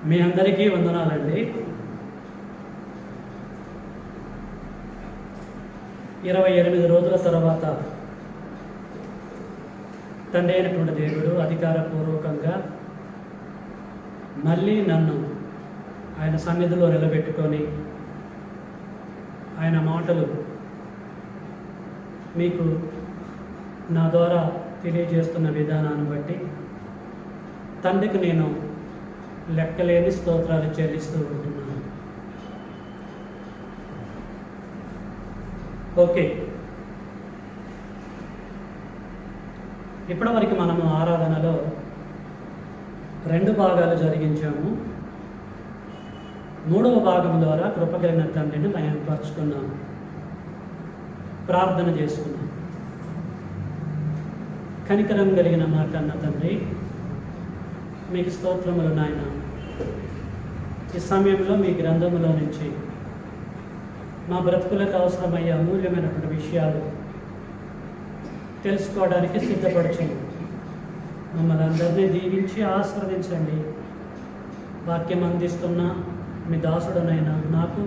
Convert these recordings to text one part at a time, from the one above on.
మీ అందరికీ వందనాలండి. 28 రోజుల తర్వాత తండ్రి అయినటువంటి దేవుడు అధికారపూర్వకంగా మళ్ళీ నన్ను ఆయన సన్నిధిలో నిలబెట్టుకొని ఆయన మాటలు మీకు నా ద్వారా తెలియజేస్తున్న విధానాన్ని బట్టి తండ్రికి నేను లెక్కలేని స్తోత్రాలు చెల్లిస్తూ ఉంటున్నాను. ఓకే, ఇప్పటివరకు మనము ఆరాధనలో 2 భాగాలు జరిగించాము. 3వ భాగం ద్వారా కృపగలిగిన తండ్రిని మహిమపరుచుకున్నాము, ప్రార్థన చేసుకున్నాం. కనికరం కలిగిన మా కన్న తండ్రి, మీకు స్తోత్రములు నాయన. ఈ సమయంలో మీ గ్రంథములో నుంచి మా బ్రతుకులకు అవసరమయ్యే అమూల్యమైనటువంటి విషయాలు తెలుసుకోవడానికి సిద్ధపరచండి. మమ్మల్ని అందరినీ దీవించి ఆశీర్వదించండి. వాక్యం అందిస్తున్న మీ దాసుడనైనా నాకు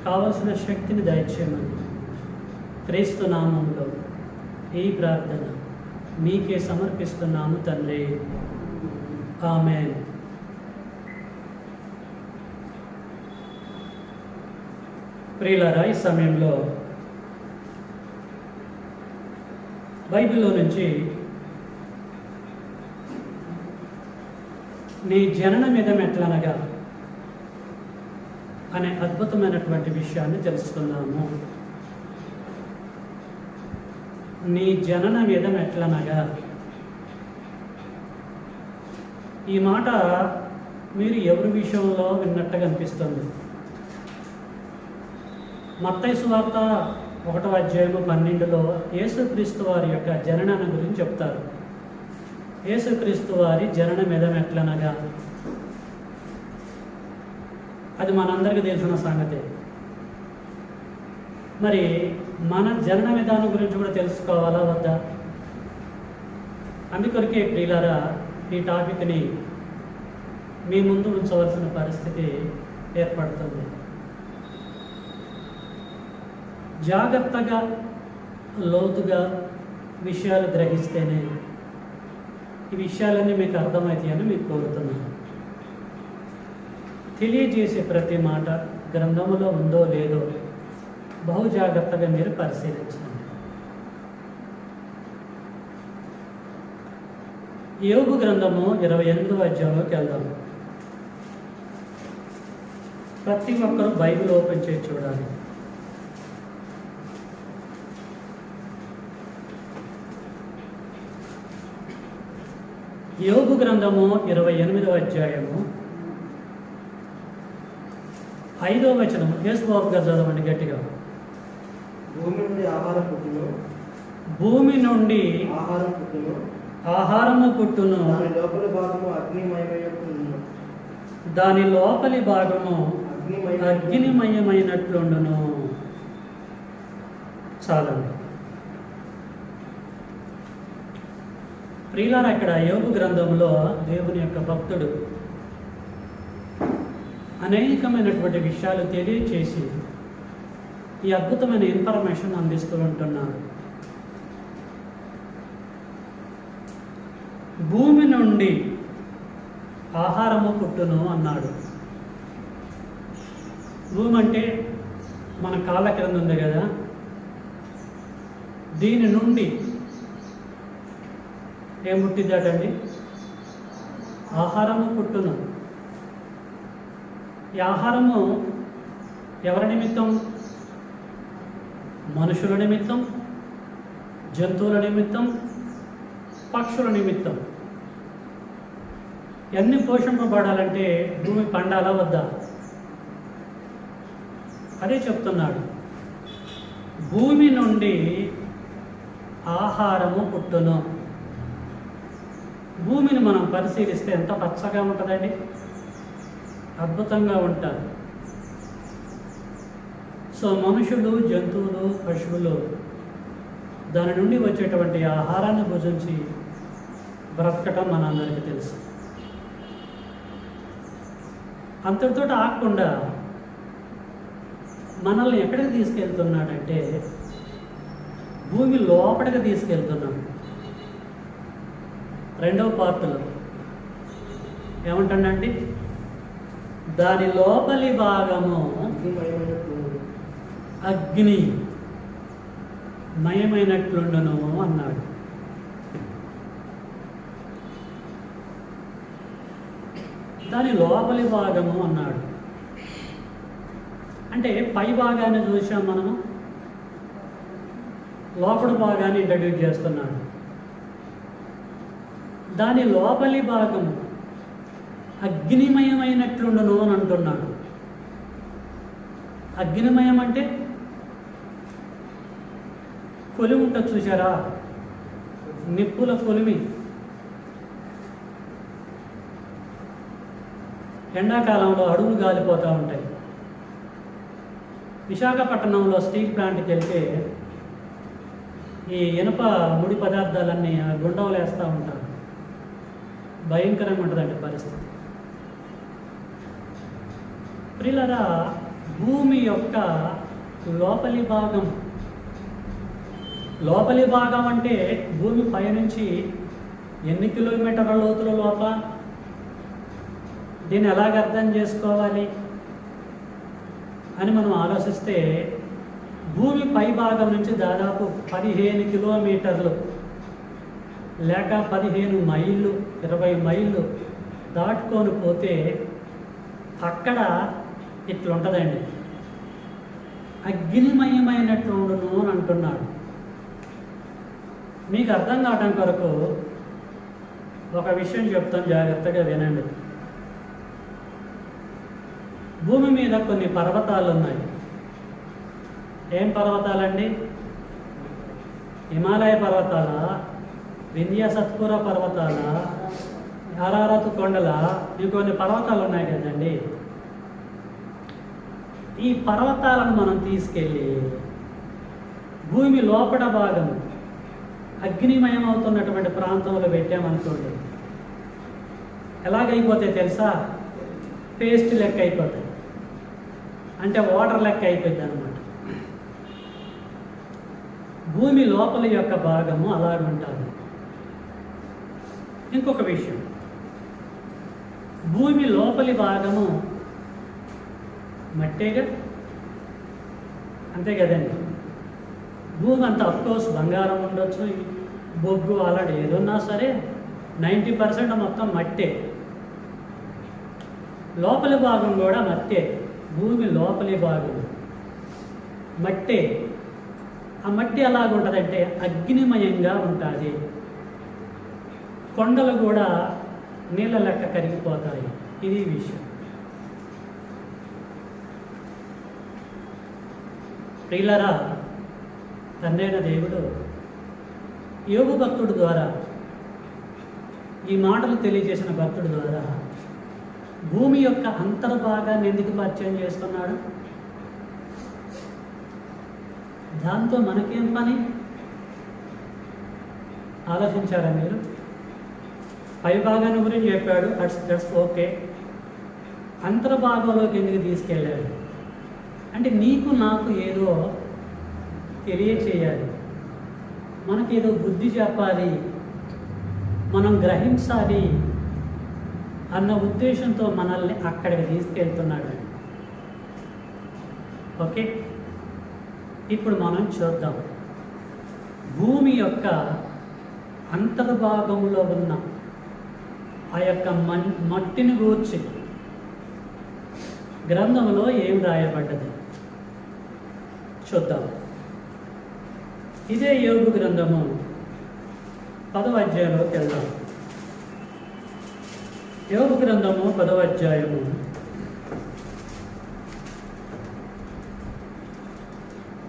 కావలసిన శక్తిని దయచేయమని క్రీస్తు నామములో ఈ ప్రార్థన మీకే సమర్పిస్తున్నాము తండ్రి, ఆమేన్. ప్రియులారా, ఈ సమయంలో బైబిల్లో నుంచి నీ జననమిదం ఎట్లనగా అనే అద్భుతమైనటువంటి విషయాన్ని తెలుసుకున్నాము. నీ జననమిదం ఎట్లనగా, ఈ మాట మీరు ఎవరి విషయంలో విన్నట్టుగా అనిపిస్తుంది? మత్తయి సువార్త 1వ అధ్యాయము 12లో యేసుక్రీస్తు వారి యొక్క జననాన్ని గురించి చెప్తారు. యేసుక్రీస్తు వారి జననమిదం ఎట్లనగా, అది మనందరికీ తెలిసిన సంగతే. మరి మన జనన విధానం గురించి కూడా తెలుసుకోవాలా వద్దా? అందుకొరకే ప్రియులారా, ఈ టాపిక్ని మీ ముందు ఉంచవలసిన పరిస్థితి ఏర్పడుతుంది. జాగ్రత్తగా లోతుగా విషయాలు గ్రహిస్తేనే ఈ విషయాలన్నీ మీకు అర్థమవుతాయని మీకు కోరుతున్నాను. తెలియజేసే ప్రతి మాట గ్రంథములో ఉందో లేదో బహు జాగ్రత్తగా మీరు పరిశీలించండి. యోబు గ్రంథము 28వ అధ్యాయంలోకి వెళ్దాం. ప్రతి ఒక్కరూ బైబిల్ ఓపెన్ చేసి చూడాలి. యోబు గ్రంథము 28వ అధ్యాయము 5వ వచనం. యేసుబాబు గారు చదవండి గట్టిగా. భూమి నుండి ఆహారము పుట్టును, దాని లోపలి భాగము అగ్నిమయమైనట్లుండును. చాలండి. ప్రియులారా, ఇక్కడ యోబు గ్రంథంలో దేవుని యొక్క భక్తుడు అనేకమైనటువంటి విషయాలు తెలియచేసి ఈ అద్భుతమైన ఇన్ఫర్మేషన్ అందిస్తూ ఉంటున్నారు. భూమి నుండి ఆహారము పుట్టును అన్నాడు. భూమి అంటే మన కాళ్ళ క్రింద ఉంది కదా, దీని నుండి ఏం పుట్టిద్దాటండి? ఆహారము పుట్టును. ఈ ఆహారము ఎవరి నిమిత్తం? మనుషుల నిమిత్తం, జంతువుల నిమిత్తం, పక్షుల నిమిత్తం. ఎన్ని పోషింపబడాలంటే భూమి పండాలా వద్దా? అదే చెప్తున్నాడు. భూమి నుండి ఆహారము పుట్టును. భూమిని మనం పరిశీలిస్తే ఎంత పచ్చగా ఉంటుందండి, అద్భుతంగా ఉంటుంది. సో మనుషులు, జంతువులు, పశువులు దాని నుండి వచ్చేటువంటి ఆహారాన్ని భుజించి బ్రతకటం మనందరికీ తెలుసు. అంతటితో ఆగకుండా మనల్ని ఎక్కడికి తీసుకెళ్తున్నాడంటే భూమి లోపలికి తీసుకెళ్తున్నాడు. రెండవ పార్టులో ఏమంటాడండి, దాని లోపలి భాగము అగ్ని మయమైనట్లుండును అన్నాడు. దాని లోపలి భాగము అన్నాడు అంటే పై భాగాన్ని చూసాం మనము, లోపలి భాగాన్ని ఇంట్రడ్యూస్ చేస్తున్నాడు. దాని లోపలి భాగము అగ్నిమయమైనట్లుండును అని అంటున్నాడు. అగ్నిమయం అంటే కొలిమి ఉంటుంది చూసారా, నిప్పుల కొలిమి. ఎండాకాలంలో అడుగులు గాలిపోతూ ఉంటాయి. విశాఖపట్నంలో స్టీల్ ప్లాంట్కి వెళ్తే ఈ ఇనుప ముడి పదార్థాలన్నీ గుండవలు వేస్తూ ఉంటారు. భయంకరంగా ఉంటుందండి పరిస్థితి. ప్రియులారా, భూమి యొక్క లోపలి భాగం అంటే భూమి పైనుంచి ఎన్ని కిలోమీటర్ల లోతుల లోపల, దీన్ని ఎలాగ అర్థం చేసుకోవాలి అని మనం ఆలోచిస్తే భూమి పై భాగం నుంచి దాదాపు 15 కిలోమీటర్లు లేక 15 మైళ్ళు 20 మైళ్ళు దాటుకొని పోతే అక్కడ ఇట్లుంటుందండి, అగ్నిమయమైనట్లుండును అని అంటున్నాడు. మీకు అర్థం కావడం కొరకు ఒక విషయం చెప్తాను, జాగ్రత్తగా వినండి. భూమి మీద కొన్ని పర్వతాలు ఉన్నాయి. ఏం పర్వతాలండి? హిమాలయ పర్వతాల, వింధ్య సత్పుర పర్వతాల, అరారత్ కొండల, ఇంకొన్ని పర్వతాలు ఉన్నాయి కదండి. ఈ పర్వతాలను మనం తీసుకెళ్ళి భూమి లోపల భాగం అగ్నిమయం అవుతున్నటువంటి ప్రాంతంలో పెట్టామనుకోండి, ఎలాగైపోతాయి తెలుసా? పేస్ట్ లెక్క అయిపోతాయి, అంటే వాటర్ లెక్క అయిపోయింది అనమాట. భూమి లోపల యొక్క భాగము అలాగుంటుంది. ఇంకొక విషయం, భూమి లోపలి భాగము మట్టేగా, అంతే కదండి. భూమి అంతా అఫ్కోర్స్ బంగారం ఉండొచ్చు, బొగ్గు అలాంటి ఏదన్నా సరే 90% మొత్తం మట్టే. లోపలి భాగం కూడా మట్టే. భూమి లోపలి భాగం మట్టే. ఆ మట్టి ఎలాగుంటుందంటే అగ్నిమయంగా ఉంటుంది. కొండలు కూడా నీళ్ళ లెక్క కరిగిపోతాయి. ఇది విషయం. ప్రియులారా, తండ్రైన దేవుడు యోబు భక్తుడి ద్వారా, ఈ మాటలు తెలియజేసిన భక్తుడి ద్వారా భూమి యొక్క అంతర్భాగాన్ని ఎందుకు పరిచయం చేస్తున్నాడు? దాంతో మనకేం పని ఆలోచించారా మీరు? పై భాగాన్ని గురించి చెప్పాడు, దట్స్ ఓకే. అంతర్భాగంలోకి ఎందుకు తీసుకెళ్ళాడు అంటే నీకు నాకు ఏదో తెలియచేయాలి, మనకేదో బుద్ధి చెప్పాలి, మనం గ్రహించాలి అన్న ఉద్దేశంతో మనల్ని అక్కడికి తీసుకెళ్తున్నాడు. ఓకే, ఇప్పుడు మనం చూద్దాం భూమి యొక్క అంతర్భాగంలో ఉన్న ఆ యొక్క మట్టిని గూర్చి గ్రంథంలో ఏం రాయబడ్డది చూద్దాం. ఇదే యోబు గ్రంథము 10వ అధ్యాయంలోకి వెళ్దాం. యోబు గ్రంథము 10వ అధ్యాయము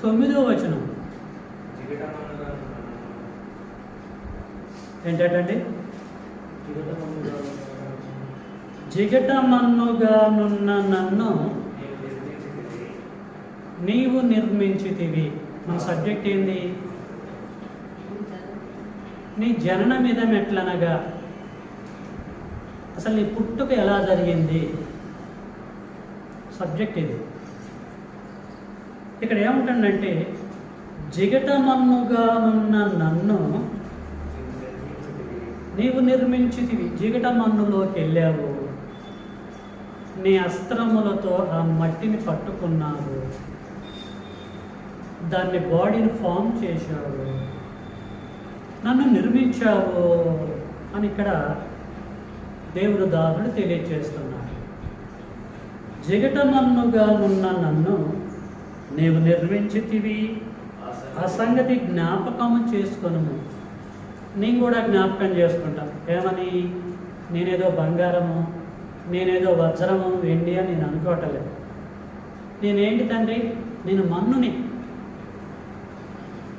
9వ వచనం ఏంటంటే, జిగటమన్నుగానున్న నన్ను నీవు నిర్మించితివి. మన సబ్జెక్ట్ ఏంది? నీ జననమిదం ఎట్లనగా, అసలు నీ పుట్టుక ఎలా జరిగింది సబ్జెక్ట్ ఇది. ఇక్కడ ఏముంటుందంటే జిగటమన్నుగా ఉన్న నన్ను నీవు నిర్మించితివి. జిగటమన్నులోకి వెళ్ళావు, నీ అస్త్రములతో ఆ మట్టిని పట్టుకున్నావు, దాన్ని బాడీని ఫామ్ చేశావు, నన్ను నిర్మించావు అని ఇక్కడ దేవుడు దారుడు తెలియజేస్తున్నాడు. జిగటమన్నుగా ఉన్న నన్ను నీవు నిర్మించితివి, ఆ సంగతి జ్ఞాపకము చేసుకొను. నేను కూడా జ్ఞాపకం చేసుకుంటాను. ఏమని? నేనేదో బంగారము, నేనేదో వజ్రము, వెండి అని నేను అనుకోవట్లేదు. నేనేంటి తండ్రి? నేను మన్నుని.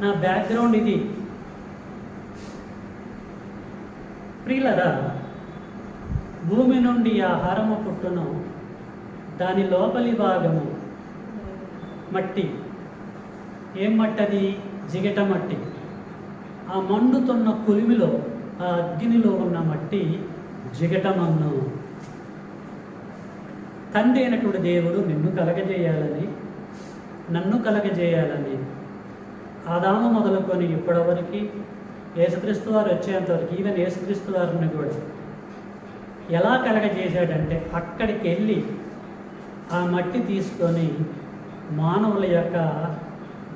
నా బ్యాక్గ్రౌండ్ ఇది. ప్రియులరా, భూమి నుండి ఆహారము పుట్టును, దాని లోపలి భాగము మట్టి. ఏం మట్టి అది? జిగట మట్టి. ఆ మండుతున్న కులిమిలో, ఆ అగ్నిలో ఉన్న మట్టి జిగటమన్ను. తండ్రి అయినటువంటి దేవుడు నిన్ను కలగజేయాలని, నన్ను కలగజేయాలని ఆదాము మొదలుకొని ఇప్పటివరకు యేసుక్రీస్తు వారు వచ్చేంతవరకు, ఈవెన్ యేసుక్రీస్తు వారిని కూడా ఎలా కలగజేశాడంటే అక్కడికి వెళ్ళి ఆ మట్టి తీసుకొని మానవుల యొక్క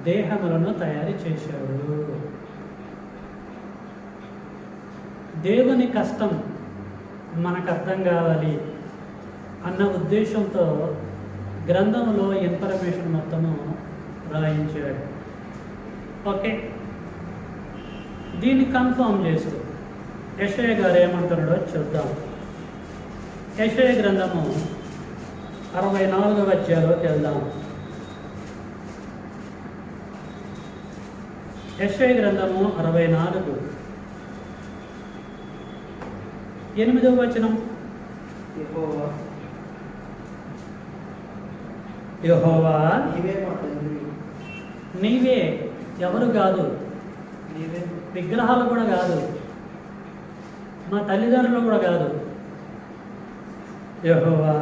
దేహములను తయారు చేశాడు. దేవుని కష్టం మనకు అర్థం కావాలి అన్న ఉద్దేశంతో గ్రంథంలో ఇన్ఫర్మేషన్ మొత్తము రాయించాడు. ఓకే, దీన్ని కన్ఫర్మ్ చేస్తూ యెషయా గారు ఏమంటున్నాడో చూద్దాం. యెషయా గ్రంథము 64వ అధ్యాయంలోకి వెళ్దాం. యెషయా గ్రంథము 64 8వ వచనం. యెహోవా నీవే. ఎవరు కాదు, విగ్రహాలు కూడా కాదు, మా తల్లిదండ్రులు కూడా కాదు. యెహోవా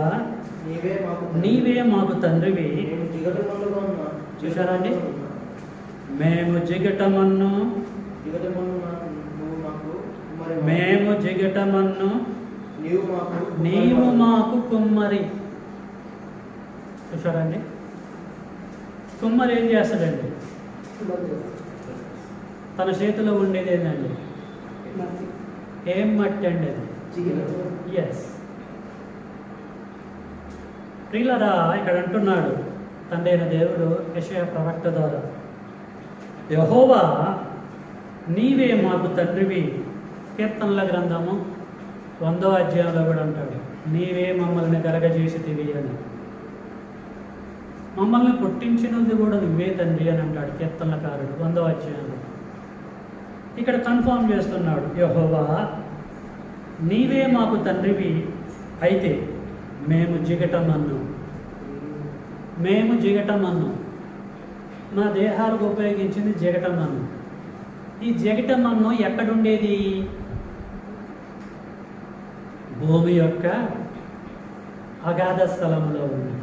నీవే మాకు తండ్రివి. చూశారా అండి? మేము జిగటమన్ను, మేము జిగటమన్ను, నీవు మాకు కుమ్మరి. చూశారండి? కుమ్మరి ఏం చేస్తాడండి? తన చేతిలో ఉండేది ఏంటండి? ఏం మట్టి అండి అది? ఎస్. ప్రియులరా, ఇక్కడ అంటున్నాడు తండ్రి అయిన దేవుడు యెషయా ప్రవక్త ద్వారా, యెహోవా నీవే మాకు తండ్రివి. కీర్తనల గ్రంథము 100వ అధ్యాయంలో కూడా అంటాడు, నీవే మమ్మల్ని కలగజేసితివి అని. మమ్మల్ని పుట్టించినది కూడా నువ్వే తండ్రి అని అంటాడు కీర్తనకారుడు 100వ అధ్యాయంలో. ఇక్కడ కన్ఫర్మ్ చేస్తున్నాడు, యెహోవా నీవే మాకు తండ్రివి, అయితే మేము జిగటమన్ను. మేము జిగటమన్ను, మా దేహాలకు ఉపయోగించింది జిగటమన్ను. ఈ జిగటమన్ను ఎక్కడుండేది? భూమి యొక్క అగాధ స్థలంలో ఉంది.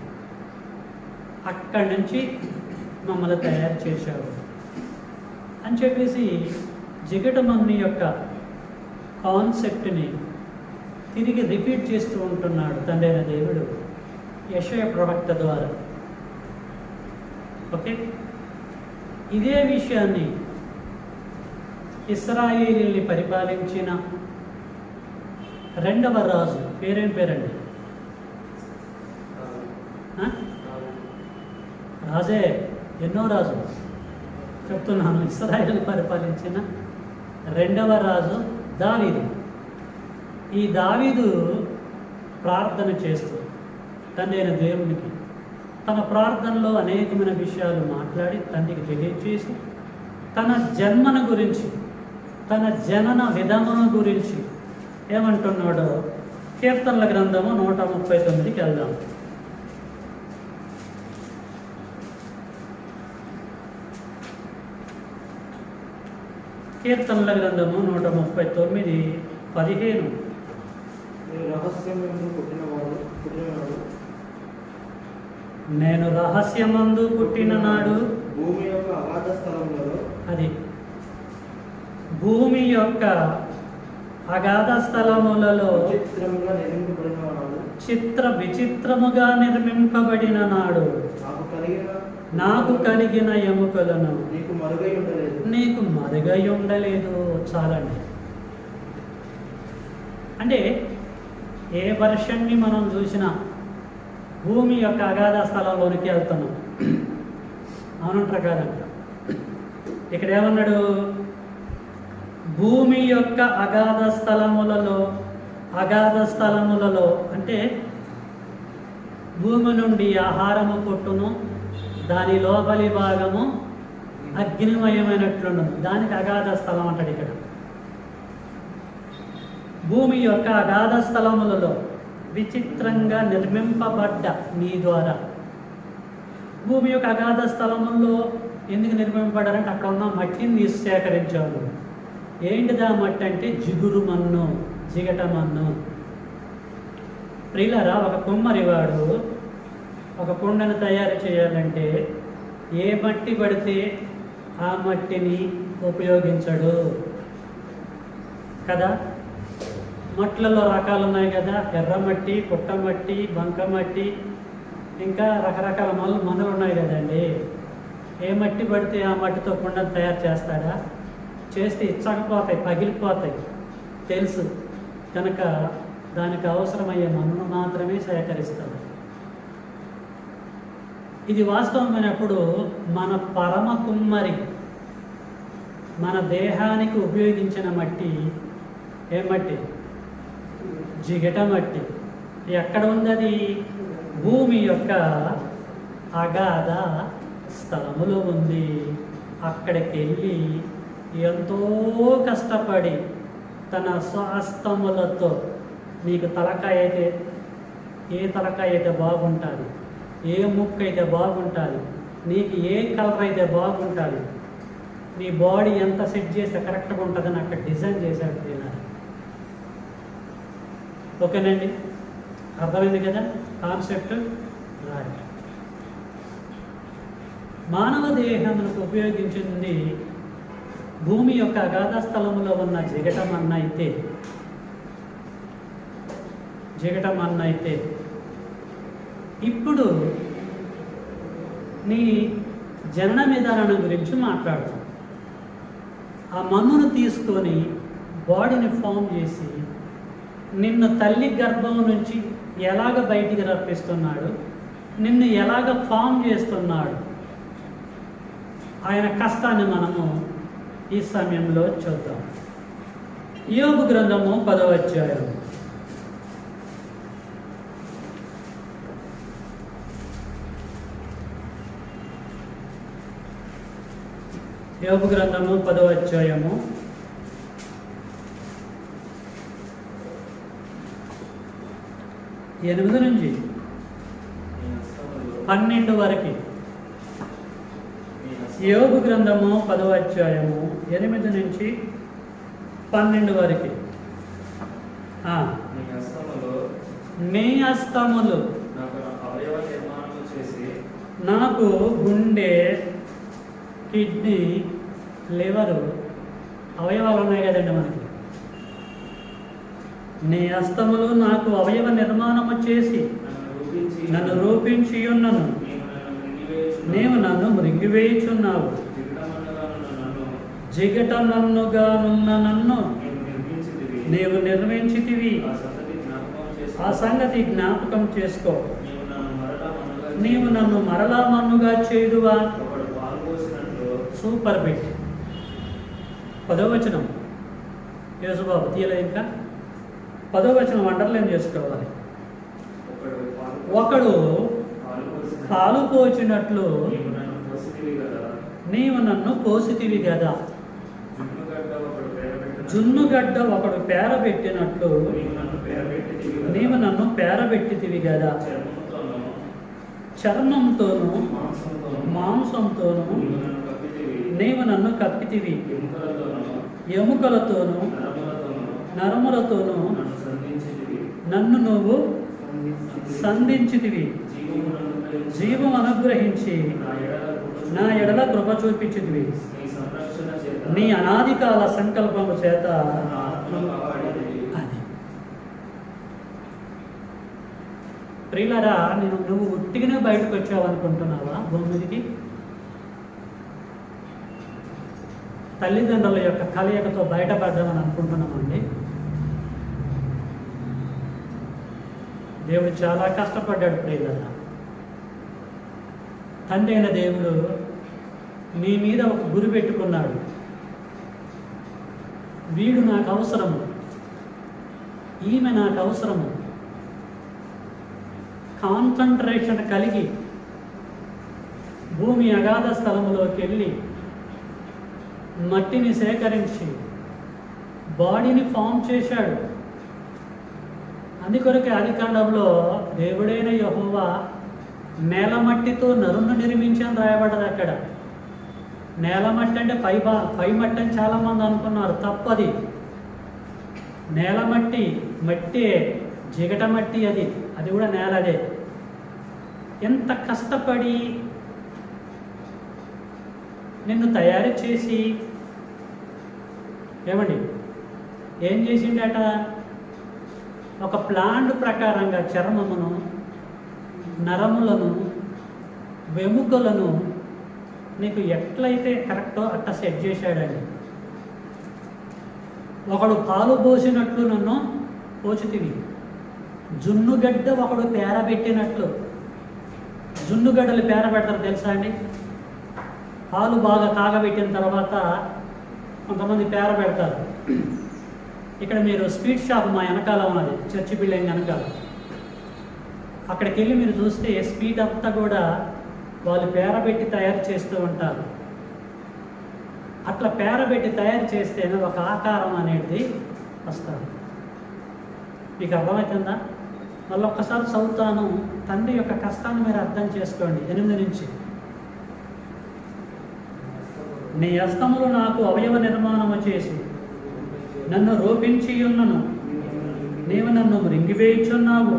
అక్కడి నుంచి మమ్మల్ని తయారు చేశావు అని చెప్పేసి జిగటమన్ను యొక్క కాన్సెప్ట్ని తిరిగి రిపీట్ చేస్తూ ఉంటున్నాడు తండ్రి అయిన దేవుడు యెషయా ప్రవక్త ద్వారా. ఓకే, ఇదే విషయాన్ని ఇశ్రాయేలీని పరిపాలించిన రెండవ రాజు పేరేం పేరండి? రాజే. ఎన్నో రాజు చెప్తున్నాను. ఇశ్రాయేలుని పరిపాలించిన రెండవ రాజు దావీదు. ఈ దావీదు ప్రార్థన చేస్తూ తండ్రి అయిన దేవునికి తన ప్రార్థనలో అనేకమైన విషయాలు మాట్లాడి తండ్రికి తెలియజేసి తన జన్మను గురించి, తన జనన విధానం గురించి ఏమంటున్నాడో కీర్తనల గ్రంథము 139కి వెళ్దాం. కీర్తనల గ్రంథము 139:15. రహస్యం పుట్టినవాడు నేను రహస్యమందు పుట్టిన నాడు భూమి యొక్క అగాధ స్థలములలో అది భూమి యొక్క అగాధ స్థలములలో చిత్రముగా నిర్మింపబడిన వాడు విచిత్రముగా నిర్మింపబడిన నాడు నాకు కలిగిన ఎముకలను నీకు మరుగై ఉండలేదు. చాలండి. అంటే ఏ వర్షన్ని మనం చూసినా భూమి యొక్క అగాధ స్థలంలోనికి వెళ్తున్నాం. అవునంటారు కాదంట. ఇక్కడ ఏమన్నాడు? భూమి యొక్క అగాధ స్థలములలో అంటే భూమి నుండి ఆహారము పుట్టును, దాని లోపలి భాగము అగ్నిమయమైనట్లుండును. దానికి అగాధ స్థలం అంటాడు ఇక్కడ. భూమి యొక్క అగాధ స్థలములలో విచిత్రంగా నిర్మింపబడ్డ నీ ద్వారా. భూమి యొక్క అగాధ స్థలముల్లో ఎందుకు నిర్మింపబడ్డారంటే అక్కడ ఉన్న మట్టిని తీసి సేకరించారు. ఏంటిదా మట్టి అంటే జిగురు మన్ను, జిగట మన్ను. ప్రియులారా, ఒక కుమ్మరివాడు ఒక కుండను తయారు చేయాలంటే ఏ మట్టి పడితే ఆ మట్టిని ఉపయోగించడు కదా. మట్లలో రకాలు ఉన్నాయి కదా, ఎర్రమట్టి, పుట్టమట్టి, బంకమట్టి, ఇంకా రకరకాల మందులు ఉన్నాయి కదండి. ఏ మట్టి పడితే ఆ మట్టితో కుండను తయారు చేస్తాడా? చేస్తే ఇచ్చకపోతాయి, పగిలిపోతాయి తెలుసు కనుక దానికి అవసరమయ్యే మన్నును మాత్రమే సేకరిస్తాడు. ఇది వాస్తవమైనప్పుడు మన పరమ కుమ్మరి మన దేహానికి ఉపయోగించిన మట్టి ఏ మట్టి? జిగట మట్టి. ఎక్కడ ఉంది అది? భూమి యొక్క అగాధ స్థలములో ఉంది. అక్కడికి వెళ్ళి ఎంతో కష్టపడి తన స్వహస్తములతో నీకు తలకాయ అయితే ఏ తలకాయ అయితే బాగుంటుంది, ఏ ముక్కు అయితే బాగుంటుంది, నీకు ఏ కలర్ అయితే బాగుంటుంది, నీ బాడీ ఎంత సెట్ చేస్తే కరెక్ట్గా ఉంటుందని అక్కడ డిజైన్ చేశాడు తినాలి. ఓకేనండి, అర్థమైంది కదా కాన్సెప్ట్? రైట్. మానవ దేహమునకు ఉపయోగించింది భూమి యొక్క అగాధ స్థలములో ఉన్న జిగటం అన్నైతే ఇప్పుడు నీ జనన విధానం గురించి మాట్లాడదాం. ఆ మన్నును తీసుకొని బాడీని ఫామ్ చేసి నిన్ను తల్లి గర్భం నుంచి ఎలాగ బయటికి రప్పిస్తున్నాడు, నిన్ను ఎలాగ ఫామ్ చేస్తున్నాడు, ఆయన కష్టాన్ని మనము ఈ సమయంలో చూద్దాం. యోబు గ్రంథము 10వ అధ్యాయం. యోబు గ్రంథము 10వ అధ్యాయము 8 నుంచి 12 వరకు. యోబు గ్రంథము 10వ అధ్యాయము 8 నుంచి 12 వరకు. నీ హస్తములు నాకు గుండె, కిడ్నీ, లివరు అవయవాలు ఉన్నాయి కదండి మనకి. నీ హస్తములు నాకు అవయవ నిర్మాణము చేసి నన్ను రూపించి ఉన్నను. నీవు నన్ను మృంగివేయుచున్నావు. జిగట నన్నుగానున్న నన్ను నీవు నిర్మించితివి. ఆ సంగతి జ్ఞాపకం చేసుకో. నీవు నన్ను మరలా మన్నుగా చేయుదువా? Super bit. 10వ వచనం యేసుబాబు తీయలే. ఇంకా 10వ వచనం అండర్లైన్ చేసుకోవాలి. ఒకడు పాలు పోచినట్లు నీవు నన్ను పోసితివి కదా. జున్నుగడ్డ ఒకడు పేరబెట్టినట్లు నీవు నన్ను పేరబెట్టితివి కదా. చర్మంతోనూ మాంసంతోనూ నీవు నన్ను కప్పితివి. ఎముకలతోనూ నరములతోనూ నన్ను నువ్వు సంధించితివి. జీవం అనుగ్రహించి నా ఎడల కృప చూపించితివి. నీ అనాది కాల సంకల్పము చేత అది ప్రియులారా, నువ్వు ఉట్టిగానే బయటకు వచ్చావు అనుకుంటున్నావా? భూమి మీదకి తల్లిదండ్రుల యొక్క కలయికతో బయటపడ్డామని అనుకుంటున్నామండి. దేవుడు చాలా కష్టపడ్డాడు ప్రియులారా. తండ్రి అయిన దేవుడు నీ మీద ఒక గురి పెట్టుకున్నాడు. వీడు నాకు అవసరము, ఈమె నాకు అవసరము. కాన్సంట్రేషన్ కలిగి భూమి అగాధ స్థలంలోకి వెళ్ళి మట్టిని సేకరించి బాడీని ఫామ్ చేశాడు. అందుకొరకే ఆదికాండంలో దేవుడైన యెహోవా నేలమట్టితో నరును నిర్మించని రాయబడ్డది. అక్కడ నేలమట్టి అంటే పై మట్టి అని చాలామంది అనుకున్నారు, తప్పది. నేలమట్టి మట్టే, జిగట మట్టి, అది కూడా నేలదే. ఎంత కష్టపడి నిన్ను తయారు చేసి ఏమండి ఏం చేసిండట? ఒక ప్లాంట్ ప్రకారంగా చర్మమును, నరములను, వెముకలను నీకు ఎట్లయితే కరెక్టో అట్లా సెట్ చేశాడండి. ఒకడు పాలు పోసినట్లు నన్ను పోచితివి. జున్నుగడ్డ ఒకడు పేరబెట్టినట్లు. జున్నుగడ్డలు పేరబెడతారు తెలుసా అండి? పాలు బాగా కాగబెట్టిన తర్వాత కొంతమంది పేరబెడతారు. ఇక్కడ మీరు స్వీట్ షాప్ మా వెనకాల ఉన్నది, చర్చి బిల్డింగ్ వెనకాల. అక్కడికి వెళ్ళి మీరు చూస్తే స్వీట్ అంతా కూడా వాళ్ళు పేరబెట్టి తయారు చేస్తూ ఉంటారు. అట్లా పేరబెట్టి తయారు చేస్తేనే ఒక ఆకారం అనేది వస్తుంది. మీకు అర్థమవుతుందా? మళ్ళీ ఒక్కసారి చదువుతాను. తండ్రి యొక్క కష్టాన్ని మీరు అర్థం చేసుకోండి. 8 నుంచి. నీ హస్తములు నాకు అవయవ నిర్మాణము చేసి నన్ను రూపించి ఉన్నను. నీవు నన్ను మృంగివేయుచున్నావు.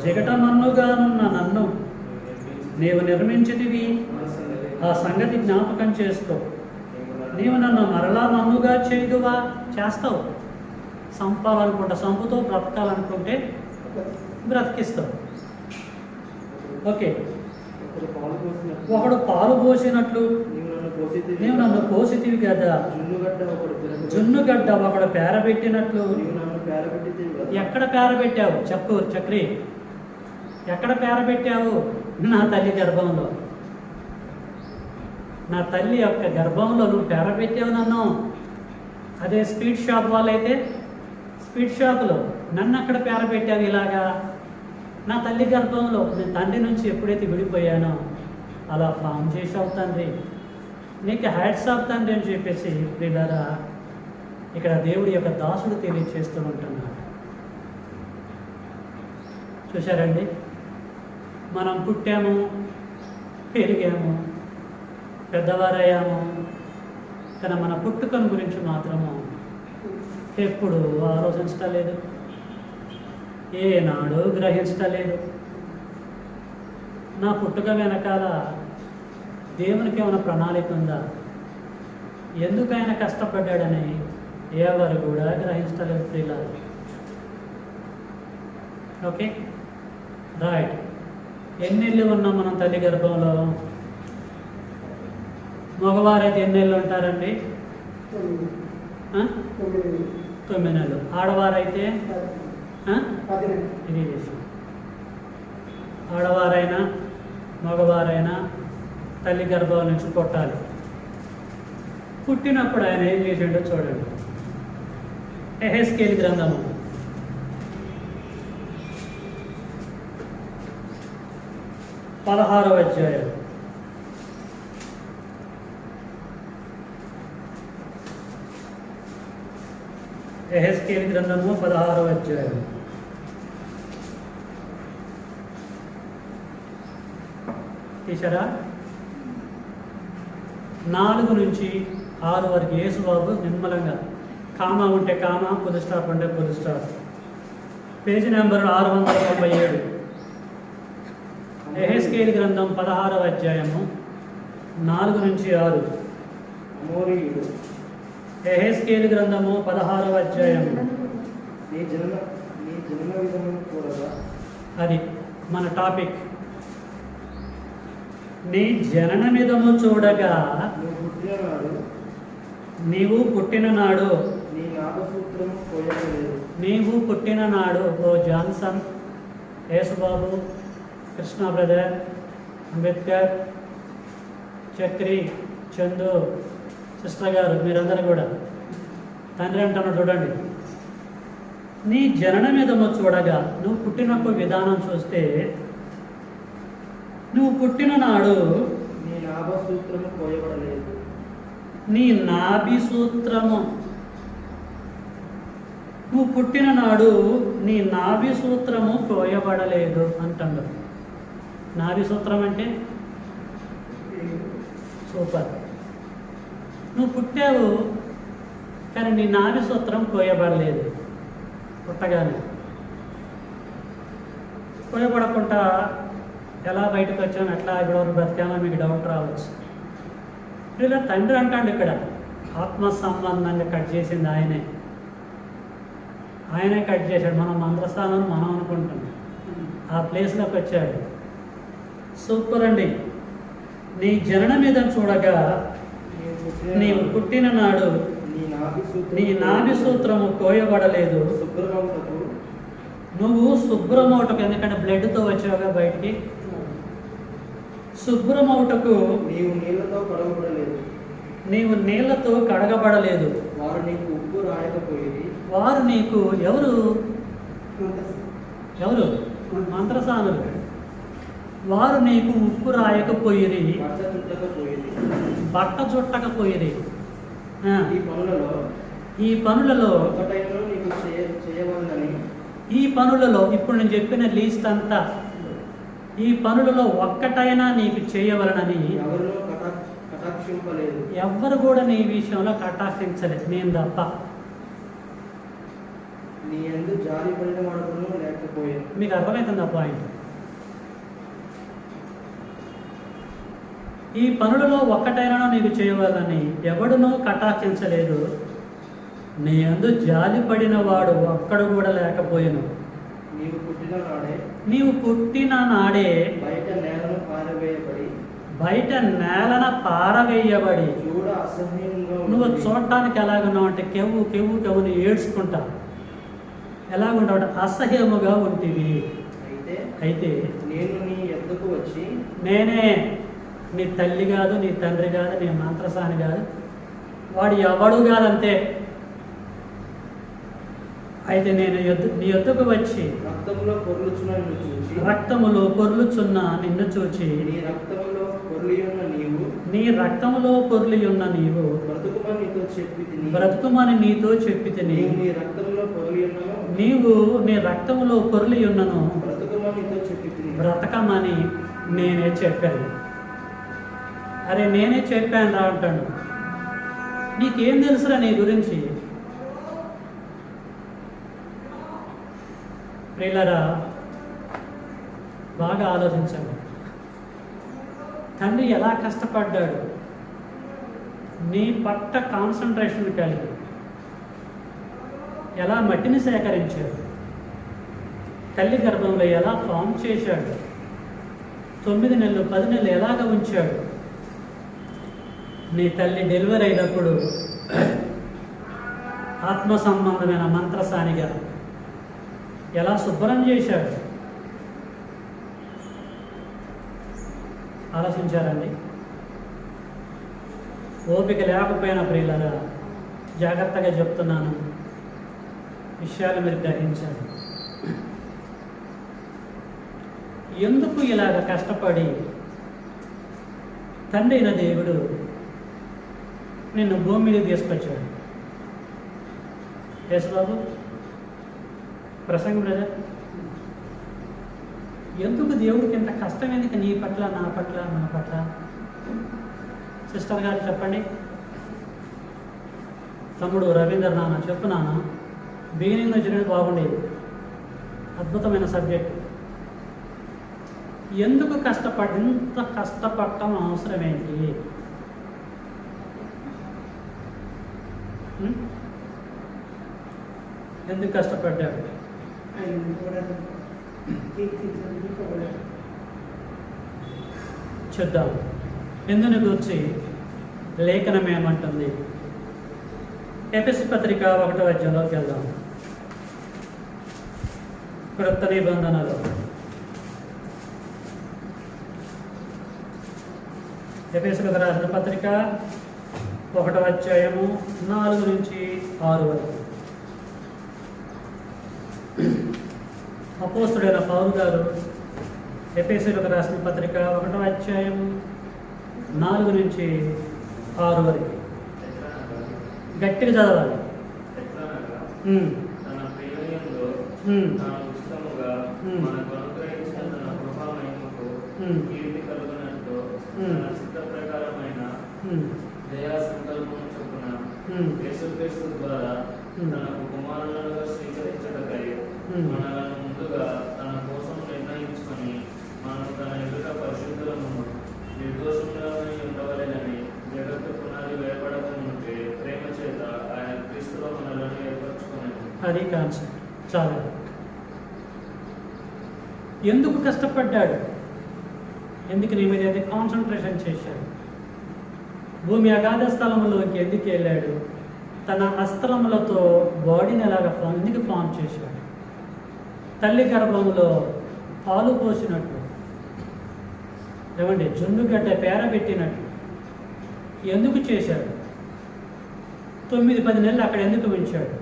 జగటమన్నుగానున్న నన్ను నీవు నిర్మించితివి. ఆ సంగతి జ్ఞాపకం చేసుకో. నీవు నన్ను మరలా మన్నుగా చేయుదువా? చేస్తావు. సంపాలనుకుంటా, సంపుతో బ్రతకాలనుకుంటే బ్రతికిస్తావు. ఓకే. ఒకడు పాలు పోసినట్లు నీవు నన్ను పోసితివి కదా. జున్నుగడ్డ ఒకడు పేరబెట్టినట్లు. ఎక్కడ పేరబెట్టావు చెప్పు చక్రి? ఎక్కడ పేరబెట్టావు? నా తల్లి గర్భంలో. నా తల్లి యొక్క గర్భంలో నువ్వు పేరబెట్టావు నన్ను. అదే స్వీట్ షాప్ వాళ్ళైతే స్వీట్ షాపులో నన్ను అక్కడ పేరబెట్టావు ఇలాగా. నా తల్లి గర్భంలో నేను తండ్రి నుంచి ఎప్పుడైతే విడిపోయానో అలా ఫామ్ చేసావు తండ్రి. నీకు హ్యాట్స్ ఆఫ్ తండ్రి అని చెప్పేసి ప్రియులారా ఇక్కడ దేవుడి యొక్క దాసుడు తెలియచేస్తూ ఉంటున్నాడు. చూశారండి, మనం పుట్టాము, పెరిగాము, పెద్దవారయ్యాము, కానీ మన పుట్టుకను గురించి మాత్రము ఎప్పుడు ఆలోచించలేదు, ఏనాడు గ్రహించలేదు. నా పుట్టుక వెనకాల దేవునికి ఏమైనా ప్రణాళిక ఉందా? ఎందుకు ఆయన కష్టపడ్డాడని ఎవరు కూడా గ్రహించలేదు పిల్లలు. Okay right. ఎన్నేళ్ళు ఉన్నాం మనం తల్లి గర్భంలో? మగవారైతే ఎన్నేళ్ళు ఉంటారండి? 9 నెలలు. ఆడవారైతే ఇది విషయం. ఆడవారైనా మగవారైనా తల్లి గర్భం నుంచి పుట్టాలి. పుట్టినప్పుడు ఆయన ఏం చేసిండో చూడండి. యెహెజ్కేలు గ్రంథము 16వ అధ్యాయం. యెహెజ్కేలు గ్రంథము 16వ అధ్యాయం. తీసారా? 4 నుంచి 6 వరకు యేసుబాబు నిమ్మలంగా కామా ఉంటే కామా, పులి స్టాప్ ఉంటే పులి స్టాప్. Page number 697. యెహెజ్కేలు గ్రంథం 16వ అధ్యాయము 4 నుంచి 6. అమోరీయుడు యెహెజ్కేలు గ్రంథము 16వ అధ్యాయము. నీ జన్మ విధమును చూడగా అది మన టాపిక్. నీ జననమిదము చూడగా నువ్వు పుట్టిన నాడు నీవు పుట్టిన నాడు నీ నాగసూత్రము పోయలేదు. నీవు పుట్టిన నాడు ఓ Johnson, Yesubabu, Krishna brother, Ambedkar, Chakri, Chandu, sister గారు, మీరందరూ కూడా తండ్రి అంటున్నాడు చూడండి. నీ జననమిదము చూడగా, నువ్వు పుట్టినప్పుడు విధానం చూస్తే, నువ్వు పుట్టిన నాడు నీ నాభసూత్రము పోయబడలేదు. నీ నాభి సూత్రము, నువ్వు పుట్టిన నాడు నీ నాభి సూత్రము కోయబడలేదు అంటాడు. నాభి సూత్రం అంటే సూపర్. నువ్వు పుట్టావు కానీ నీ నాభి సూత్రం కోయబడలేదు. పుట్టగానే కోయబడకుండా ఎలా బయటకు వచ్చాము, ఎట్లా ఇప్పటివరకు బ్రతికామో మీకు డౌట్ రావచ్చు. ఇలా తండ్రి అంటాడు ఇక్కడ, ఆత్మ సంబంధంగా కట్ చేసింది ఆయనే కట్ చేశాడు. మనం మంత్రస్థానం మనం అనుకుంటున్నాం, ఆ ప్లేస్లోకి వచ్చాడు. సూపర్ అండి. నీ జననం మీద చూడగా నీవు పుట్టిన నాడు నీ నాభి సూత్రము కోయబడలేదు. నువ్వు శుభ్రమౌటకు, ఎందుకంటే బ్లడ్తో వచ్చావుగా బయటికి, శుభ్రమౌటకు నీవు నీళ్లతో కడగబడలేదు. వారు నీకు ఉప్పు రాయకపోయేది. వారు నీకు ఎవరు మంత్రసానులు. వారు నీకు ఉప్పు రాయకపోయిరి, బట్ట చుట్టకపోయిరి. ఈ పనులలో ఈ పనులలో ఇప్పుడు నేను చెప్పిన లీస్ట్ అంతా, ఈ పనులలో ఒక్కటైనా నీకు చేయవలనని ఎవ్వరు కూడా నీ విషయంలో కటాక్షించలేదు, నేను తప్ప. నీ యందు జాలి పడిన వాడును లేకపోయాను. మీకు అర్థమవుతుంది ఆ పాయింట్. ఈ పనులలో ఒక్కటైనా నీకు చేయవాలని ఎవడునూ కటాక్షించలేదు. నీ యందు జాలి పడిన వాడు ఒక్కడు కూడా లేకపోయాను. నీవు పుట్టిన నాడే బయట నేలన పారవేయబడి నువ్వు చూడటానికి ఎలాగున్నావు అంటే కెవ్వు కెవ్వు కెవ్వుని ఏడ్చుకుంటా ఎలాగుంటావు, అసహ్యముగా ఉంటుంది. అయితే నేనే నీ తల్లి కాదు, నీ తండ్రి కాదు, నీ మంత్రసాని కాదు, వాడు ఎవడు కాదంతే. అయితే నేను నీ యొద్దకు వచ్చి రక్తములో పొర్లుచున్న నిన్ను చూచి నీ రక్తములో పొర్లియున్న నీవు బ్రతుకుమని నీతో చెప్పి తిని, నీవు నీ రక్తములో పొర్లియున్నను బ్రతకమని నేనే చెప్పాను. అరే నేనే చెప్పాను రా అంటాడు. నీకేం తెలుసురా నీ గురించి? ప్రియులారా, బాగా ఆలోచించండి. తండ్రి ఎలా కష్టపడ్డాడు, నీ పట్ట కాన్సన్ట్రేషన్ కలిగి ఎలా మట్టిని సేకరించాడు, తల్లి గర్భంలో ఎలా ఫామ్ చేశాడు, 9 నెలలు 10 నెలలు ఎలాగ ఉంచాడు, నీ తల్లి డెలివరీ అయినప్పుడు ఆత్మ సంబంధమైన మంత్రసానిగా ఎలా శుభ్రం చేశాడు. ఆలోచించారండి? ఓపిక లేకపోయినా ప్రియులారా, జాగ్రత్తగా చెప్తున్నాను, విషయాలు మీరు గ్రహించాలి. ఎందుకు ఇలాగ కష్టపడి తండ్రి అయిన దేవుడు నిన్ను భూమి మీద తీసుకొచ్చాడు? యేసుబాబు, ప్రసంగం బ్రదర్, ఎందుకు దేవుడికి ఇంత కష్టం? ఎందుకు నీ పట్ల, నా పట్ల, మన పట్ల? సిస్టర్ గారు చెప్పండి. తమ్ముడు రవీంద్ర నాన్న చెప్పు నాన్న, బిగినింగ్ నుంచి బాగుండేది, అద్భుతమైన సబ్జెక్ట్. ఎందుకు ఇంత కష్టపడటం అవసరం ఏంటి? ఉం? ఎందుకు కష్టపడ్డాడు? చూద్దాం. ఇందుని గురించి లేఖనం ఏమంటుంది? ఎఫెసు పత్రిక 1వ అధ్యాయంలోకి వెళ్దాం. క్రొత్త నిబంధనలో ఎఫెసులకు రాసిన పత్రిక 1వ అధ్యాయము 4 నుంచి 6 వరకు. అపోస్తుడైన పౌలు గారు ఎఫెసులకు రాసిన పత్రిక 1వ అధ్యాయం 4 నుంచి 6 వరకు. గట్టిగా చదవాలి. తన ప్రియునియందు తాను ఉచితముగా మనకు అనుగ్రహించిన తన కృపా మహిమకు కీర్తి కలుగునట్టు తన చిత్త ప్రకారమైన దయా సంకల్పం చొప్పున యేసుక్రీస్తు ద్వారా తనకు కుమారులుగా స్వీకరించటకై మనలను ముందుగా తన కోసం నిర్ణయించుకొని మనము తన ఎదుట పరిశుద్ధులను నిర్దోషములమై ఉండవలెనని జగత్తు పునాది వేయబడక మునుపే ప్రేమ చేత ఆయన క్రీస్తులో మనలను ఏర్పరచుకునేది. అది కాన్సెప్ట్. చాలా ఎందుకు కష్టపడ్డాడు? ఎందుకు నీ మీద అయితే కాన్సన్ట్రేషన్ చేశాడు? భూమి అగాధ స్థలంలోకి ఎందుకు వెళ్ళాడు? తన అస్త్రములతో బాడీని ఎలాగ ఎందుకు ఫామ్ చేశాడు? తల్లి గర్భంలో పాలు పోసినట్టు, ఏమండి జున్నుగడ్డ పేర పెట్టినట్టు ఎందుకు చేశాడు? 9-10 నెలలు అక్కడ ఎందుకు ఉంచాడు?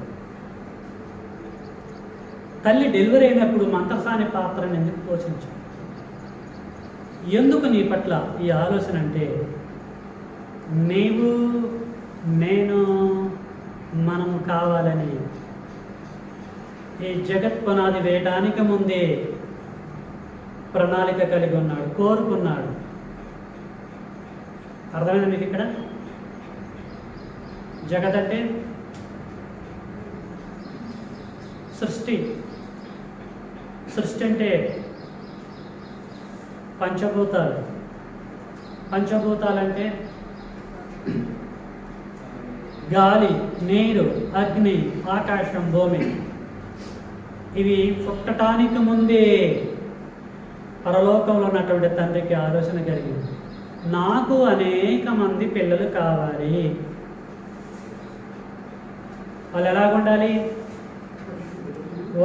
తల్లి డెలివరీ అయినప్పుడు మంత్రసాని పాత్రను ఎందుకు పోషించాడు? ఎందుకు నీ పట్ల ఈ ఆలోచన అంటే, నీవు నేను మనం కావాలని ఈ జగత్ పునాది వేయడానికి ముందే ప్రణాళిక కలిగి ఉన్నాడు, కోరుకున్నాడు. అర్థమైంది మీకు? ఇక్కడ జగత్ అంటే సృష్టి. సృష్టి అంటే పంచభూతాలు. పంచభూతాలంటే గాలి, నీరు, అగ్ని, ఆకాశం, భూమి. ఇవి పుట్టడానికి ముందే పరలోకంలో ఉన్నటువంటి తండ్రికి ఆలోచన కలిగింది, నాకు అనేక మంది పిల్లలు కావాలి. వాళ్ళు ఎలాగుండాలి?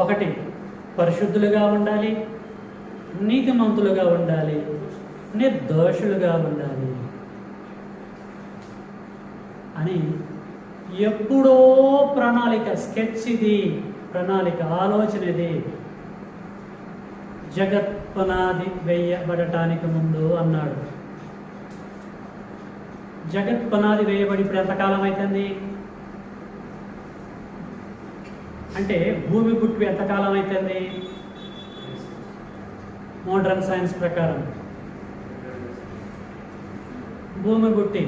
1 పరిశుద్ధులుగా ఉండాలి, నీతిమంతులుగా ఉండాలి, నిర్దోషులుగా ఉండాలి అని ఎప్పుడో ప్రణాళిక, స్కెచ్ ఇది, ప్రణాళిక, ఆలోచన ఇది. జగత్ పునాది వేయబడటానికి ముందు అన్నాడు. జగత్ పునాది వేయబడి ఇప్పుడు ఎంతకాలం అవుతుంది అంటే, భూమి పుట్టి ఎంతకాలం అవుతుంది? మోడర్న్ సైన్స్ ప్రకారం భూమి పుట్టి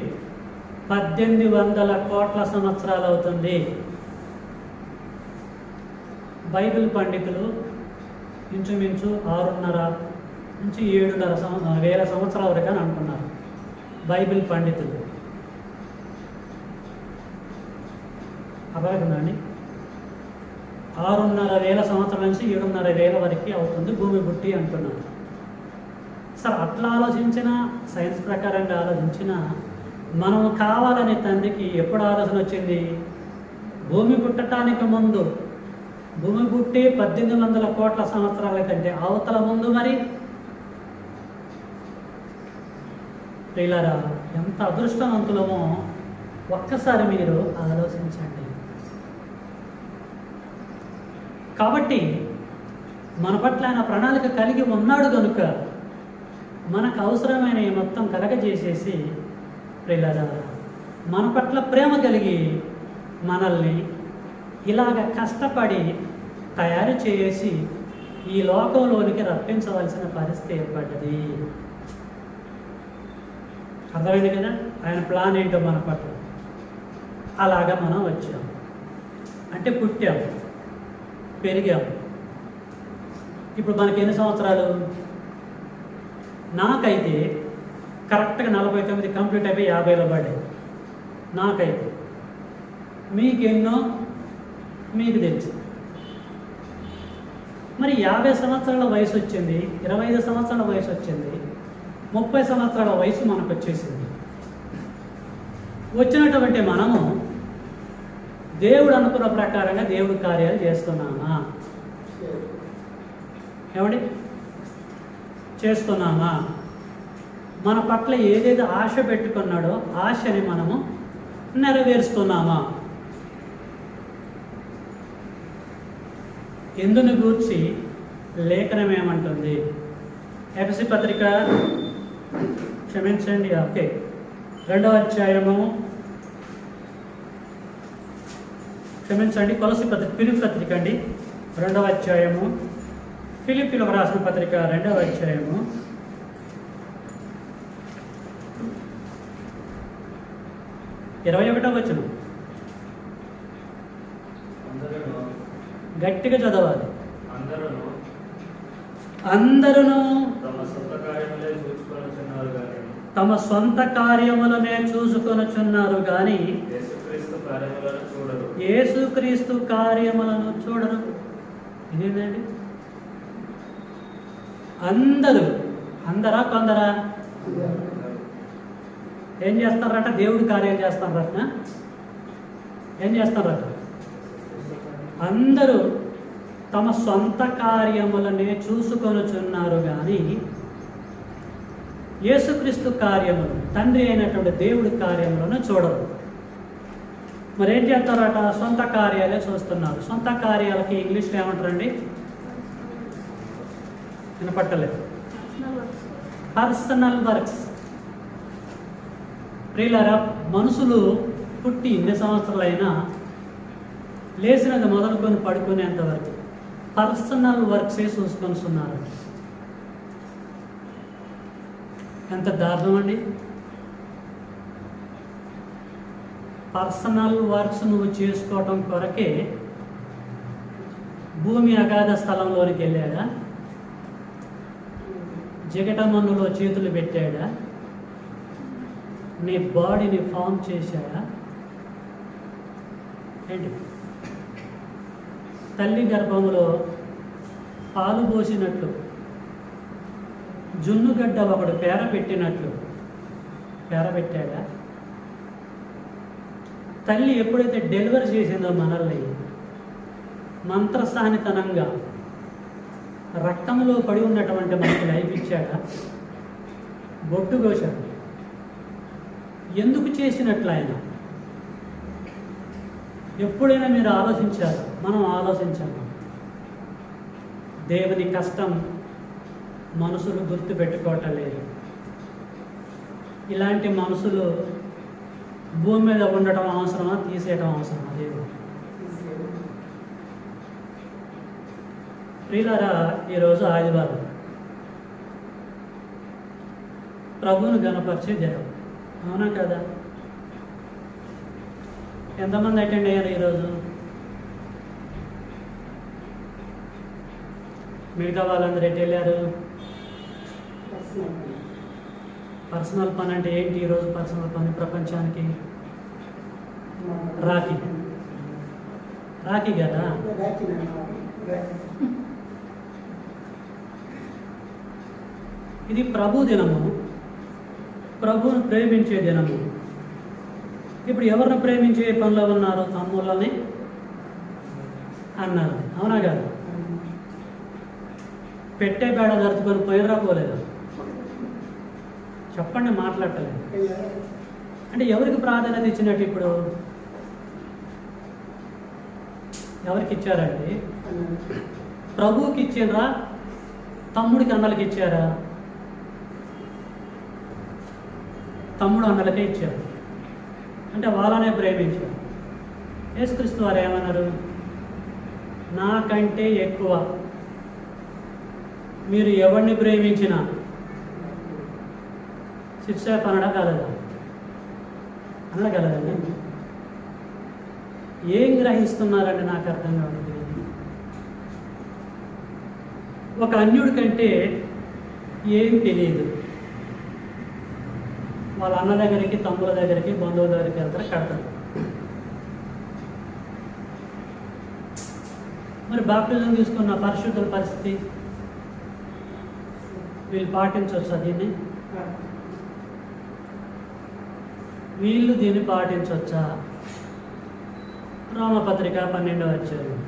1800 కోట్ల సంవత్సరాలు అవుతుంది. బైబిల్ పండితులు ఇంచుమించు 6.5 నుంచి 7.5 వేల సంవత్సరాల వరకు అని అనుకున్నారు. బైబిల్ పండితులు అర్థమవుతుందండి. 6.5 వేల సంవత్సరాల నుంచి 7.5 వేల వరకు అవుతుంది భూమి పుట్టి అంటున్నారు. సరే, అట్లా ఆలోచించిన, సైన్స్ ప్రకారంగా ఆలోచించిన, మనం కావాలనే తండ్రికి ఎప్పుడు ఆలోచన వచ్చింది? భూమి పుట్టడానికి ముందు. భూమి పుట్టి 1800 కోట్ల సంవత్సరాల కంటే అవతల ముందు. మరి ప్రియులారా, ఎంత అదృష్టవంతులమో ఒక్కసారి మీరు ఆలోచించండి. కాబట్టి మన పట్ల ఆయన ప్రణాళిక కలిగి ఉన్నాడు కనుక మనకు అవసరమైన ఈ మొత్తం కలగజేసేసి, ప్రియులారా, మన పట్ల ప్రేమ కలిగి మనల్ని ఇలాగ కష్టపడి తయారు చేసి ఈ లోకంలోనికి రప్పించవలసిన పరిస్థితి ఏర్పడ్డది. అర్థమైంది కదా ఆయన ప్లాన్ ఏంటో మన పట్ల. అలాగా మనం వచ్చాం అంటే పుట్టాం, పెరిగాం. ఇప్పుడు మనకి ఎన్ని సంవత్సరాలు? నాకైతే కరెక్ట్గా 49 కంప్లీట్ అయిపోయి 50లో పడ్డాయి నాకైతే. మీకెన్నో మీకు తెలుసు. మరి 50 సంవత్సరాల వయసు వచ్చింది, 25 సంవత్సరాల వయసు వచ్చింది, 30 సంవత్సరాల వయసు మనకు వచ్చేసింది. వచ్చినటువంటి మనము దేవుడు అనుకున్న ప్రకారంగా దేవుడి కార్యాలు చేస్తున్నామా? ఏమండి, చేస్తున్నామా? మన పట్ల ఏదైతే ఆశ పెట్టుకున్నాడో ఆశని మనము నెరవేరుస్తున్నామా? ఎందుని గూర్చి లేఖనం ఏమంటుంది? ఎఫెసీ పత్రిక క్షమించండి, ఓకే, 2వ అధ్యాయము, క్షమించండి, కొలసీ పత్రిక, ఫిలిప్పీ పత్రిక అండి, 2వ అధ్యాయము, ఫిలిప్పీలకు రాసిన పత్రిక 2వ అధ్యాయము, 21వ వచనం. గట్టిగా చదవాలి. అందరూ తమ సొంత కార్యములనే చూసుకొనుచున్నారు కానీ యేసుక్రీస్తు కార్యములను చూడరు. ఇదేంటండి? అందరా కొందరా ఏం చేస్తారట? దేవుడి కార్యం చేస్తారట. ఏం చేస్తారట? అందరూ తమ సొంత కార్యములనే చూసుకొనుచున్నారు కానీ యేసుక్రీస్తు కార్యములు, తండ్రి అయినటువంటి దేవుడి కార్యములను చూడరు. మరి ఏం చేస్తారట? సొంత కార్యాలే చూస్తున్నారు. సొంత కార్యాలకి ఇంగ్లీష్లో ఏమంటారండి? వినపట్టలేదు. Personal works. ప్రియులారా, మనుషులు పుట్టి ఎన్ని సంవత్సరాలైనా లేచినది మొదలుకొని పడుకునేంత వరకు పర్సనల్ వర్క్సే చూసుకొనిస్తున్నారు. ఎంత దారుణం అండి! పర్సనల్ వర్క్స్ నువ్వు చేసుకోవటం కొరకే భూమి అగాధ స్థలంలోనికి వెళ్ళాడా? జగటమన్నులో చేతులు పెట్టాడా? నీ బాడీని ఫామ్ చేశాడా? ఏంటి? తల్లి గర్భంలో పాలు పోసినట్లు, జున్నుగడ్డ ఒకడు పేర పెట్టినట్లు పేర పెట్టాడా? తల్లి ఎప్పుడైతే డెలివరీ చేసిందో మనల్ని మంత్రస్థానితనంగా రక్తంలో పడి ఉన్నటువంటి మనకి లైఫ్ ఇచ్చాడా? బొట్టు కోశాడు. ఎందుకు చేసినట్లు ఆయన? ఎప్పుడైనా మీరు ఆలోచించారు? మనం ఆలోచించాము. దేవుని కష్టం మనుషులు గుర్తుపెట్టుకోవటం లేదు. ఇలాంటి మనుషులు భూమి మీద ఉండటం అవసరమా? తీసేయటం అవసరమా? లేదు. ప్రియులారా, ఈరోజు ఆదివారం, ప్రభువును గణపరిచే దినం. అవునా కదా? ఎంతమంది అటెండ్ అయ్యారు ఈరోజు? మిగతా వాళ్ళందరూ ఎటు వెళ్ళారు? పర్సనల్ పని అంటే ఏంటి ఈరోజు? పర్సనల్ పని ప్రపంచానికి రాఖీ కదా. ఇది ప్రభు దినము, ప్రభువును ప్రేమించే దినము. ఇప్పుడు ఎవరిని ప్రేమించే పనిలో ఉన్నారు? తమ్ముళ్ళని అన్నారు. అవునా కాదు? పెట్టే బేడ దర్చుకొని పోయినరా పోలేదా? చెప్పండి, మాట్లాడలేదు. అంటే ఎవరికి ప్రాధాన్యత ఇచ్చినట్టు? ఇప్పుడు ఎవరికి ఇచ్చారండి? ప్రభువుకి ఇచ్చిండ్రా? తమ్ముడికి అన్నలకి ఇచ్చారా? తమ్ముడు అన్నలకే ఇచ్చారు. అంటే వాళ్ళనే ప్రేమించారు. యేసుక్రీస్తు వారు ఏమన్నారు? నాకంటే ఎక్కువ మీరు ఎవరిని ప్రేమించినా శిక్ష అనడగలదా? అనగలదండి. ఏం గ్రహిస్తున్నారండి? నాకు అర్థం కాదు. ఒక అన్యుడి కంటే ఏం తెలియదు. వాళ్ళ అన్న దగ్గరికి, తమ్ముల దగ్గరికి, బంధువుల దగ్గరికి వెళ్తారు, కడతారు. మరి బాప్టిజం తీసుకున్న పరిశుద్ధుల పరిస్థితి వీళ్ళు పాటించవచ్చు దీన్ని? వీళ్ళు దీన్ని పాటించవచ్చా? రోమపత్రిక 12వ అధ్యాయం.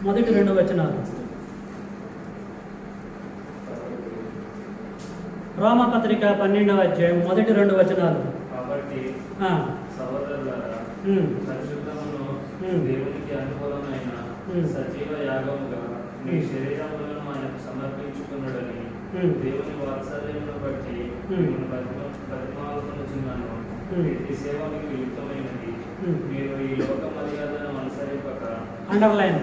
మొదటి 2 వచనాలు. రోమపత్రిక 12వ అధ్యాయం మొదటి 2 వచనాలు. కాబట్టి సహోదరులారా, పరిశుద్ధమును దేవునికి అనుకూలమైన సజీవ యాగముగా మీ శరీరములను ఆయనకు సమర్పించుకున్నాడని దేవుని వాత్సల్యమును బట్టి మిమ్మల్ని బతిమాలుకొనుచున్నాను. ఈ సేవ మీకు యుక్తమైనది. మీరు ఈ లోక మర్యాదను అనుసరింపక, అండర్లైన్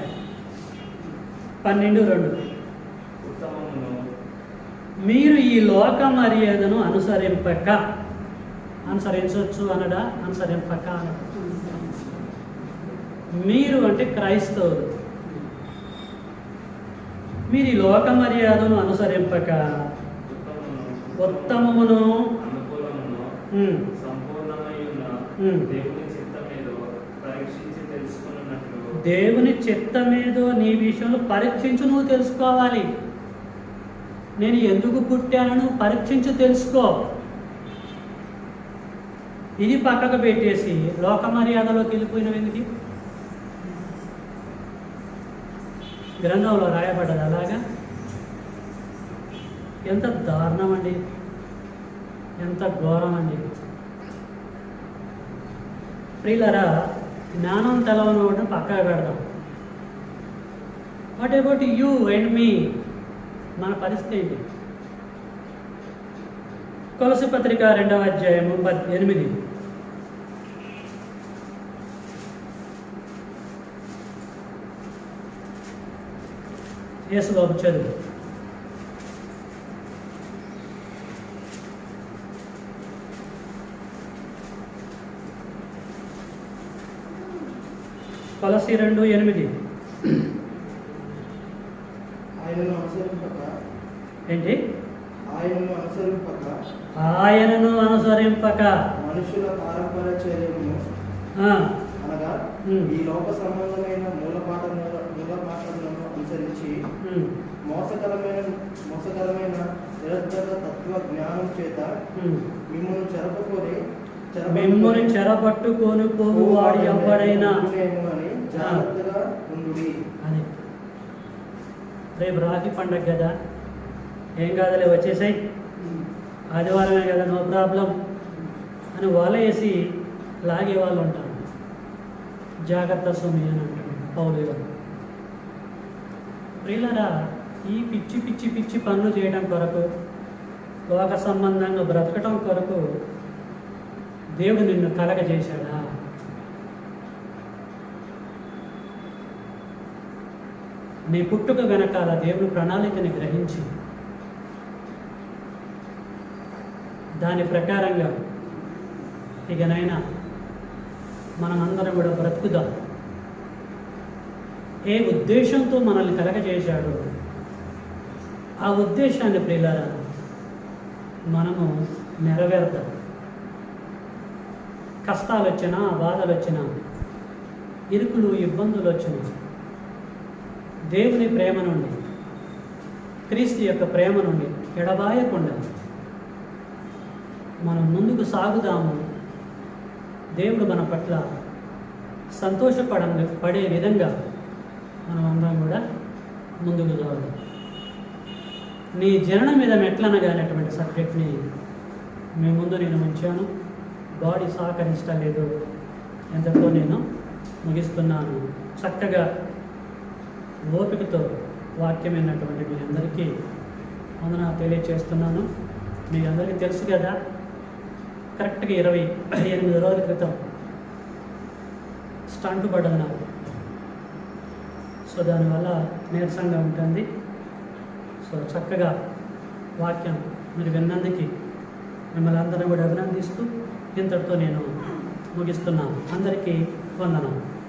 12:2, ఉత్తమమును మీరు ఈ లోక మర్యాదను అనుసరింపక, అనుసరించవచ్చు అనడా? అనుసరింపక అనడా? మీరు అంటే క్రైస్తవులు. మీరు ఈ లోక మర్యాదను అనుసరింపక ఉత్తమమును అనుకూలమును సంపూర్ణమై ఉన్న దేవుని చిత్తమేదో పరీక్షించి తెలుసుకున్నట్లు, దేవుని చిత్తమేదో నీ విషయంలో పరీక్షించు, నువ్వు తెలుసుకోవాలి. నేను ఎందుకు పుట్టానని పరీక్షించి తెలుసుకో. ఇది పక్కకు పెట్టేసి లోక మర్యాదలోకి వెళ్ళిపోయినవి ఎందుకు? గ్రంథంలో రాయబడ్డది అలాగా. ఎంత దారుణం అండి, ఎంత ఘోరం అండి. ప్రియులారా, జ్ఞానం తెలవని పక్కకు పెడదాం. వాట్ అబౌట్ యూ అండ్ మీ? మన పరిస్థితి ఏంటి? కొలస్సీ పత్రిక 2వ అధ్యాయము 8. యేసుబాబు చదువు. కొలస్సీ 2:8. ఆయనను అనుసరింపక, ఏంటి? ఆయనను అనుసరింపక, ఆయనను అనుసరింపక, మనుషుల పారంపర్య చర్యలను అనగా ఈ లోక సంబంధమైన మూలపాఠములను అనుసరించి మోసకరమైన నిరర్ధక తత్వ జ్ఞానం చేత మిమ్మల్ని చెరపట్టుకొని పోవువాడు ఎవడైనా అని జాగ్రత్తగా ఉండుడి. అని. రేపు రాఖీ పండగ కదా, ఏం కాదులే వచ్చేసాయి, ఆదివారమే కదా, నో ప్రాబ్లం అని వల వేసి లాగే వాళ్ళు ఉంటారు. జాగ్రత్త స్వామి అని అంటాడు పౌలు గారు. ప్రియులారా, ఈ పిచ్చి పిచ్చి పిచ్చి పనులు చేయడం కొరకు, లోక సంబంధంగా బ్రతకటం కొరకు దేవుడు నిన్ను కలగజేశాడా? నీ పుట్టుక వెనకాల దేవుని ప్రణాళికని గ్రహించి దాని ప్రకారంగా ఇకనైనా మనమందరం కూడా బ్రతుకుదాం. ఏ ఉద్దేశంతో మనల్ని కలగజేశాడో ఆ ఉద్దేశాన్ని ప్రియులారా మనము నెరవేర్దాం. కష్టాలు వచ్చినా, బాధలు వచ్చినా, ఇరుకులు ఇబ్బందులు వచ్చినా, దేవుని ప్రేమ నుండి, క్రీస్తు యొక్క ప్రేమ నుండి ఎడబాయకుండా మనం ముందుకు సాగుదాము. దేవుడు మన పట్ల పడే విధంగా మనం అందరం కూడా ముందుకు సాగుదాం. నీ జననం మీద మెట్లనగా అనేటువంటి సబ్జెక్ట్ని మీ ముందు నేను ఉంచాను. బాడీ సహకరించలేదు, ఎంతతో నేను ముగిస్తున్నాను. చక్కగా ఓపికతో వాక్యం విన్నటువంటి మీ అందరికీ వందనాలు తెలియచేస్తున్నాను. మీ అందరికీ తెలుసు కదా, కరెక్ట్గా 28 రోజుల క్రితం స్టంట్ పడ్డది నాకు. సో దానివల్ల నీరసంగా ఉంటుంది. సో చక్కగా వాక్యం మీరు విన్నందుకు మిమ్మల్ని అందరం కూడా అభినందిస్తూ ఇంతటితో నేను ముగిస్తున్నాను. అందరికీ వందనం.